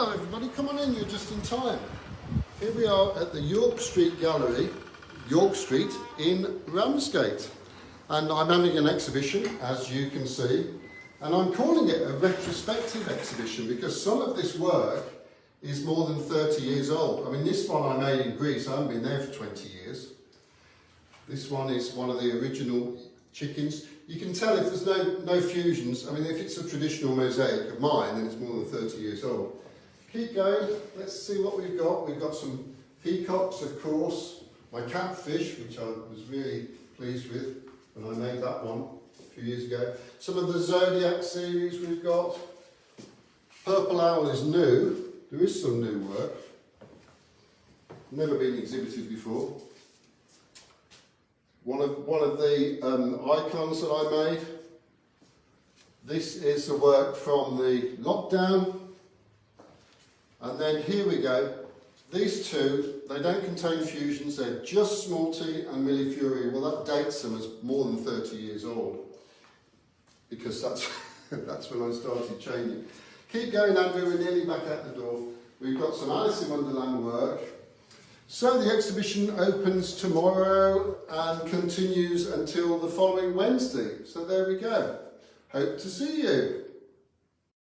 Hello everybody, come on in, you're just in time. Here we are at the York Street Gallery, York Street in Ramsgate. And I'm having an exhibition, as you can see, and I'm calling it a retrospective exhibition because some of this work is more than 30 years old. I mean, this one I made in Greece, I haven't been there for 20 years. This one is one of the original chickens. You can tell if there's no fusions. I mean, if it's a traditional mosaic of mine, then it's more than 30 years old. Keep going, let's see what we've got. We've got some peacocks, of course, my catfish, which I was really pleased with when I made that one a few years ago. Some of the Zodiac series we've got. Purple Owl is new. There is some new work. Never been exhibited before. One of the icons that I made. This is the work from the lockdown. And then here we go. These two, they don't contain fusions, they're just small t and millefeuria. Well, that dates them as more than 30 years old, because that's, that's when I started changing. Keep going, Andrew, we're nearly back at the door. We've got some Alice in Wonderland work. So the exhibition opens tomorrow and continues until the following Wednesday. So there we go. Hope to see you.